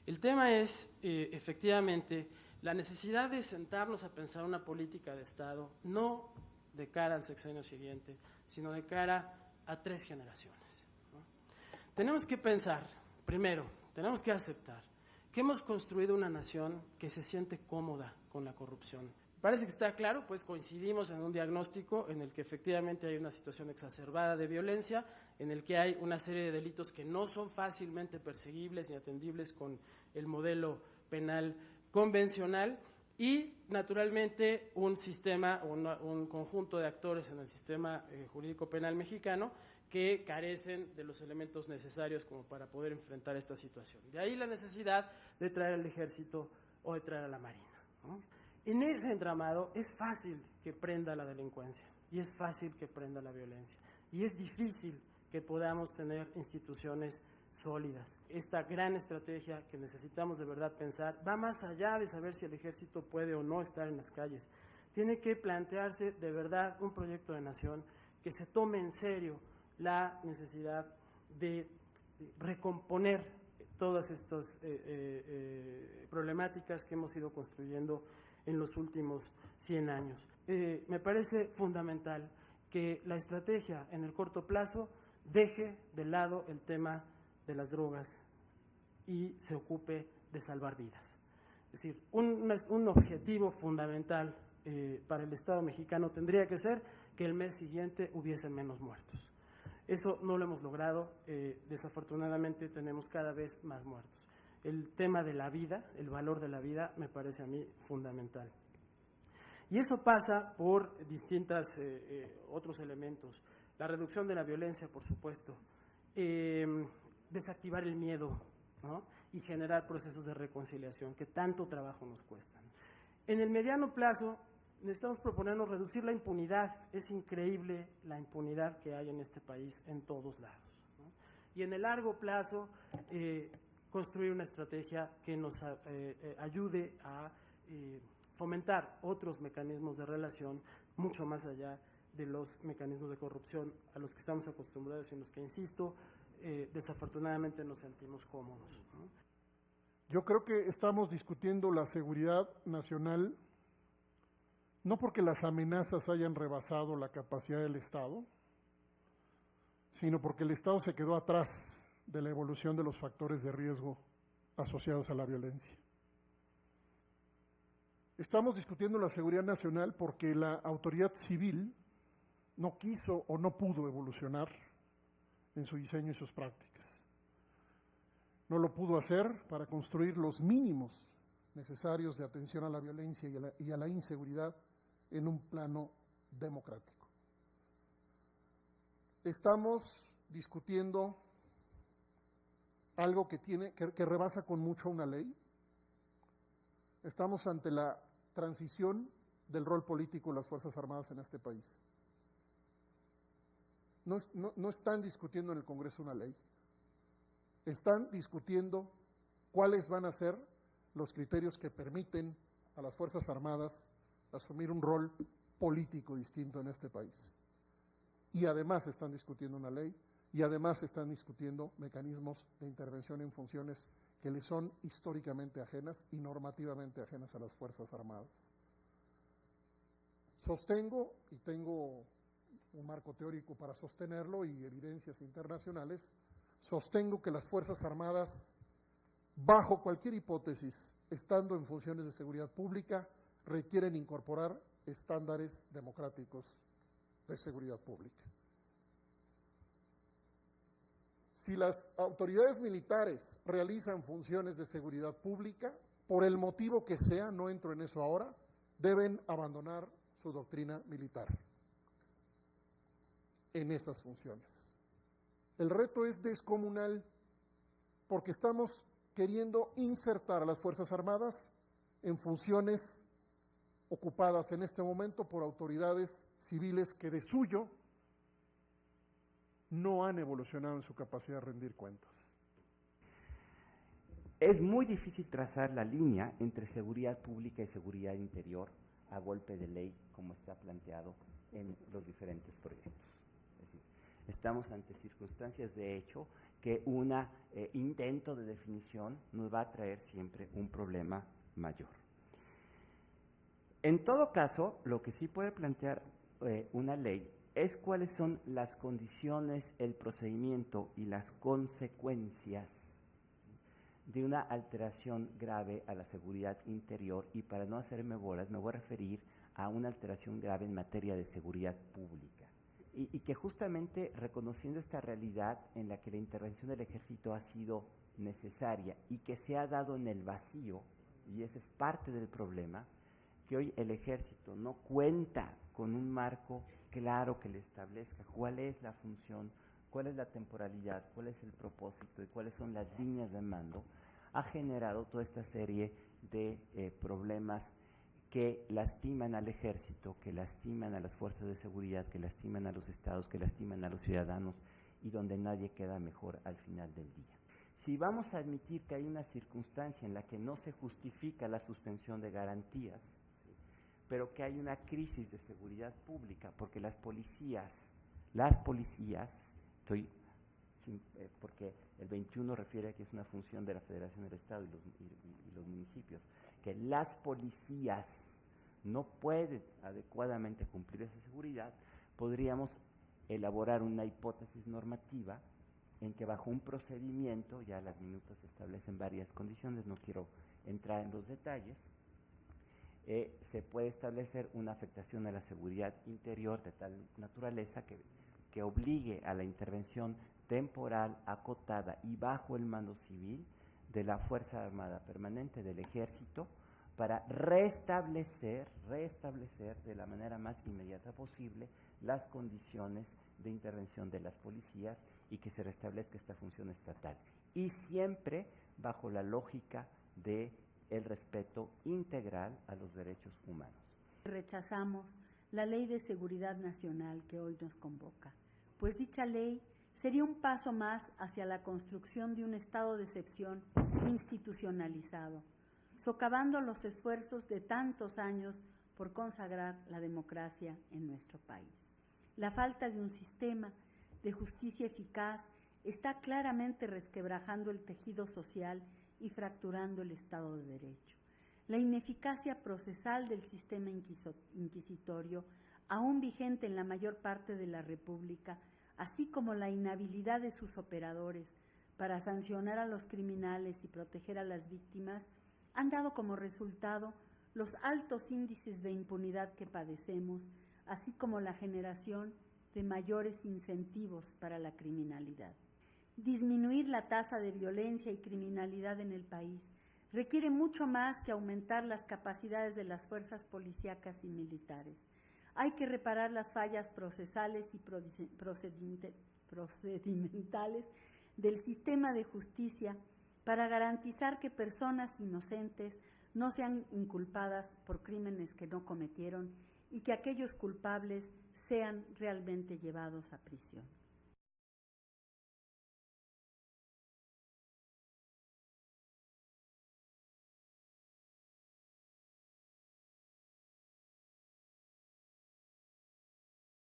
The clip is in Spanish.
El tema es, efectivamente, la necesidad de sentarnos a pensar una política de Estado, no de cara al sexenio siguiente, sino de cara a 3 generaciones, ¿no? Tenemos que pensar, primero, tenemos que aceptar que hemos construido una nación que se siente cómoda con la corrupción. Parece que está claro, pues coincidimos en un diagnóstico en el que efectivamente hay una situación exacerbada de violencia, en el que hay una serie de delitos que no son fácilmente perseguibles ni atendibles con el modelo penal convencional y, naturalmente, un sistema, un conjunto de actores en el sistema jurídico penal mexicano que carecen de los elementos necesarios como para poder enfrentar esta situación. De ahí la necesidad de traer al ejército o de traer a la marina, ¿no? En ese entramado es fácil que prenda la delincuencia y es fácil que prenda la violencia y es difícil que podamos tener instituciones sólidas. Esta gran estrategia que necesitamos de verdad pensar va más allá de saber si el ejército puede o no estar en las calles. Tiene que plantearse de verdad un proyecto de nación que se tome en serio la necesidad de recomponer todas estas problemáticas que hemos ido construyendo en los últimos 100 años. Me parece fundamental que la estrategia en el corto plazo deje de lado el tema de las drogas y se ocupe de salvar vidas. Es decir, un objetivo fundamental para el Estado mexicano tendría que ser que el mes siguiente hubiese menos muertos. Eso no lo hemos logrado, desafortunadamente tenemos cada vez más muertos. El tema de la vida, el valor de la vida, me parece a mí fundamental. Y eso pasa por distintos otros elementos. La reducción de la violencia, por supuesto, desactivar el miedo, ¿no? Y generar procesos de reconciliación que tanto trabajo nos cuestan. En el mediano plazo necesitamos proponernos reducir la impunidad. Es increíble la impunidad que hay en este país en todos lados, ¿no? Y en el largo plazo construir una estrategia que nos ayude a fomentar otros mecanismos de relación mucho más allá de los mecanismos de corrupción a los que estamos acostumbrados y en los que, insisto, desafortunadamente nos sentimos cómodos, ¿no? Yo creo que estamos discutiendo la seguridad nacional no porque las amenazas hayan rebasado la capacidad del Estado, sino porque el Estado se quedó atrás de la evolución de los factores de riesgo asociados a la violencia. Estamos discutiendo la seguridad nacional porque la autoridad civil no quiso o no pudo evolucionar en su diseño y sus prácticas. No lo pudo hacer para construir los mínimos necesarios de atención a la violencia y a la inseguridad en un plano democrático. Estamos discutiendo algo que rebasa con mucho una ley. Estamos ante la transición del rol político de las Fuerzas Armadas en este país. No están discutiendo en el Congreso una ley, están discutiendo cuáles van a ser los criterios que permiten a las Fuerzas Armadas asumir un rol político distinto en este país. Y además están discutiendo una ley, y además están discutiendo mecanismos de intervención en funciones que le son históricamente ajenas y normativamente ajenas a las Fuerzas Armadas. Sostengo, y tengo un marco teórico para sostenerlo y evidencias internacionales, sostengo que las Fuerzas Armadas, bajo cualquier hipótesis, estando en funciones de seguridad pública, requieren incorporar estándares democráticos de seguridad pública. Si las autoridades militares realizan funciones de seguridad pública, por el motivo que sea, no entro en eso ahora, deben abandonar su doctrina militar en esas funciones. El reto es descomunal porque estamos queriendo insertar a las Fuerzas Armadas en funciones ocupadas en este momento por autoridades civiles que de suyo no han evolucionado en su capacidad de rendir cuentas. Es muy difícil trazar la línea entre seguridad pública y seguridad interior a golpe de ley, como está planteado en los diferentes proyectos. Es decir, Estamos ante circunstancias de hecho que un intento de definición nos va a traer siempre un problema mayor. En todo caso, lo que sí puede plantear una ley es cuáles son las condiciones, el procedimiento y las consecuencias de una alteración grave a la seguridad interior, y para no hacerme bolas me voy a referir a una alteración grave en materia de seguridad pública. Y que justamente reconociendo esta realidad en la que la intervención del ejército ha sido necesaria y que se ha dado en el vacío, y ese es parte del problema, que hoy el ejército no cuenta con un marco claro que le establezca cuál es la función, cuál es la temporalidad, cuál es el propósito y cuáles son las líneas de mando, ha generado toda esta serie de problemas que lastiman al ejército, que lastiman a las fuerzas de seguridad, que lastiman a los estados, que lastiman a los ciudadanos, y donde nadie queda mejor al final del día. Si vamos a admitir que hay una circunstancia en la que no se justifica la suspensión de garantías, ¿sí?, pero que hay una crisis de seguridad pública, porque las policías, porque el 21 refiere a que es una función de la Federación del Estado y los municipios, que las policías no pueden adecuadamente cumplir esa seguridad, podríamos elaborar una hipótesis normativa en que bajo un procedimiento, ya las minutas establecen varias condiciones, no quiero entrar en los detalles, se puede establecer una afectación a la seguridad interior de tal naturaleza que obligue a la intervención temporal, acotada y bajo el mando civil de la Fuerza Armada Permanente del Ejército para restablecer de la manera más inmediata posible las condiciones de intervención de las policías y que se restablezca esta función estatal. Y siempre bajo la lógica de el respeto integral a los derechos humanos. Rechazamos la Ley de Seguridad Nacional que hoy nos convoca, pues dicha ley sería un paso más hacia la construcción de un estado de excepción institucionalizado, socavando los esfuerzos de tantos años por consagrar la democracia en nuestro país. La falta de un sistema de justicia eficaz está claramente resquebrajando el tejido social y fracturando el Estado de Derecho. La ineficacia procesal del sistema inquisitorio, aún vigente en la mayor parte de la República, así como la inhabilidad de sus operadores para sancionar a los criminales y proteger a las víctimas, han dado como resultado los altos índices de impunidad que padecemos, así como la generación de mayores incentivos para la criminalidad. Disminuir la tasa de violencia y criminalidad en el país requiere mucho más que aumentar las capacidades de las fuerzas policíacas y militares. Hay que reparar las fallas procesales y procedimentales del sistema de justicia para garantizar que personas inocentes no sean inculpadas por crímenes que no cometieron y que aquellos culpables sean realmente llevados a prisión.